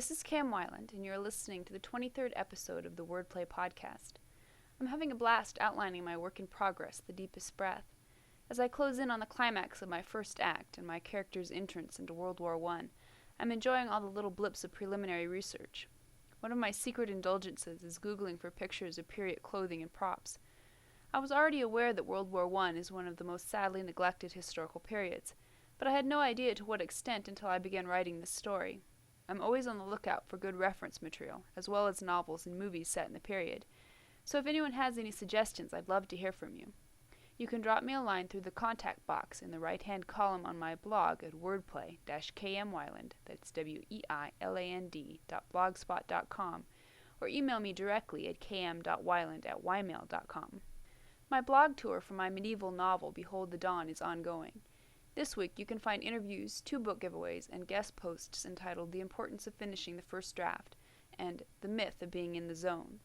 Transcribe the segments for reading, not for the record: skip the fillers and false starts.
This is Cam Weiland, and you're listening to the 23rd episode of the Wordplay Podcast. I'm having a blast outlining my work in progress, The Deepest Breath. As I close in on the climax of my first act and my character's entrance into World War I, I'm enjoying all the little blips of preliminary research. One of my secret indulgences is Googling for pictures of period clothing and props. I was already aware that World War I is one of the most sadly neglected historical periods, but I had no idea to what extent until I began writing this story. I'm always on the lookout for good reference material, as well as novels and movies set in the period, so if anyone has any suggestions, I'd love to hear from you. You can drop me a line through the contact box in the right-hand column on my blog at wordplay-kmweiland, that's weiland.blogspot.com, or email me directly at km.weiland@ymail.com. My blog tour for my medieval novel Behold the Dawn is ongoing. This week you can find interviews, 2 book giveaways, and guest posts entitled The Importance of Finishing the First Draft and The Myth of Being in the Zone.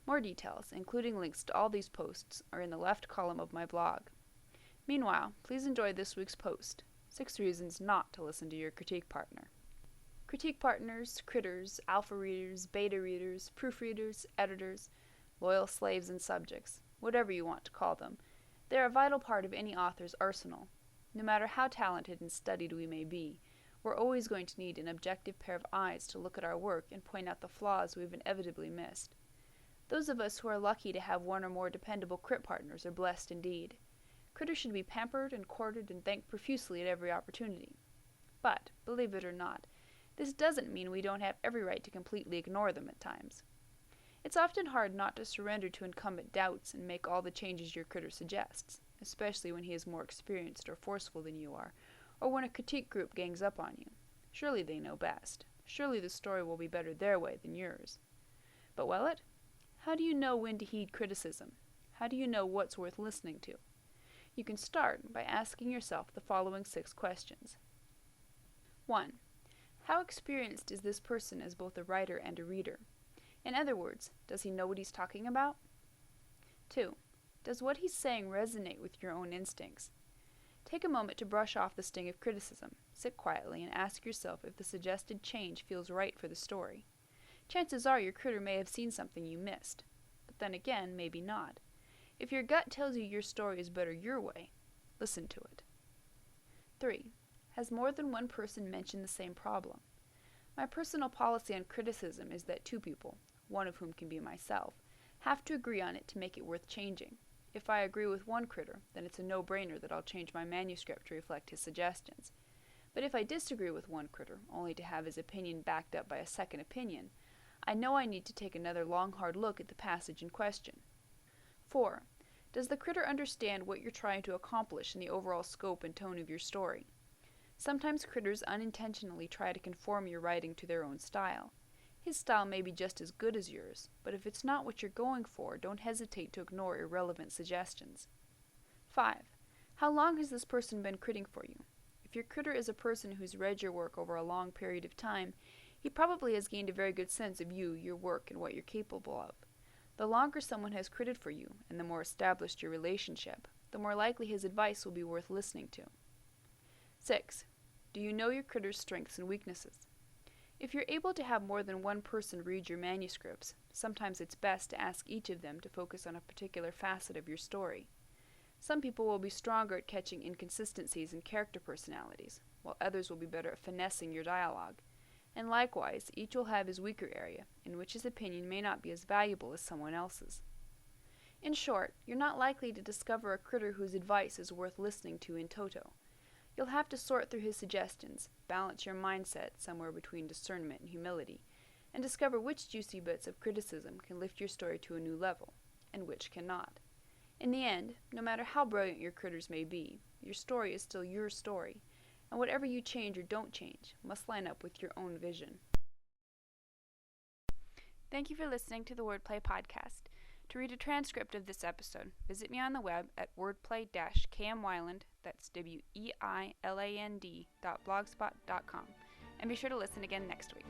More details, including links to all these posts, are in the left column of my blog. Meanwhile, please enjoy this week's post, 6 Reasons Not to Listen to Your Critique Partner. Critique partners, critters, alpha readers, beta readers, proofreaders, editors, loyal slaves and subjects, whatever you want to call them, they're a vital part of any author's arsenal. No matter how talented and studied we may be, we're always going to need an objective pair of eyes to look at our work and point out the flaws we've inevitably missed. Those of us who are lucky to have one or more dependable crit partners are blessed indeed. Critters should be pampered and courted and thanked profusely at every opportunity. But, believe it or not, this doesn't mean we don't have every right to completely ignore them at times. It's often hard not to surrender to incumbent doubts and make all the changes your critter suggests, especially when he is more experienced or forceful than you are, or when a critique group gangs up on you. Surely they know best. Surely the story will be better their way than yours. But will it? How do you know when to heed criticism? How do you know what's worth listening to? You can start by asking yourself the following 6 questions. 1. How experienced is this person as both a writer and a reader? In other words, does he know what he's talking about? 2. Does what he's saying resonate with your own instincts? Take a moment to brush off the sting of criticism, sit quietly, and ask yourself if the suggested change feels right for the story. Chances are your critter may have seen something you missed, but then again, maybe not. If your gut tells you your story is better your way, listen to it. 3. Has more than one person mentioned the same problem? My personal policy on criticism is that 2 people, one of whom can be myself, have to agree on it to make it worth changing. If I agree with one critter, then it's a no-brainer that I'll change my manuscript to reflect his suggestions. But if I disagree with one critter, only to have his opinion backed up by a second opinion, I know I need to take another long, hard look at the passage in question. 4. Does the critter understand what you're trying to accomplish in the overall scope and tone of your story? Sometimes critters unintentionally try to conform your writing to their own style. His style may be just as good as yours, but if it's not what you're going for, don't hesitate to ignore irrelevant suggestions. 5. How long has this person been critting for you? If your critter is a person who's read your work over a long period of time, he probably has gained a very good sense of you, your work, and what you're capable of. The longer someone has critted for you, and the more established your relationship, the more likely his advice will be worth listening to. 6. Do you know your critter's strengths and weaknesses? If you're able to have more than one person read your manuscripts, sometimes it's best to ask each of them to focus on a particular facet of your story. Some people will be stronger at catching inconsistencies in character personalities, while others will be better at finessing your dialogue. And likewise, each will have his weaker area, in which his opinion may not be as valuable as someone else's. In short, you're not likely to discover a critter whose advice is worth listening to in toto. You'll have to sort through his suggestions, balance your mindset somewhere between discernment and humility, and discover which juicy bits of criticism can lift your story to a new level, and which cannot. In the end, no matter how brilliant your critters may be, your story is still your story, and whatever you change or don't change must line up with your own vision. Thank you for listening to the Wordplay Podcast. To read a transcript of this episode, visit me on the web at wordplay-kmweiland, that's weiland.blogspot.com, and be sure to listen again next week.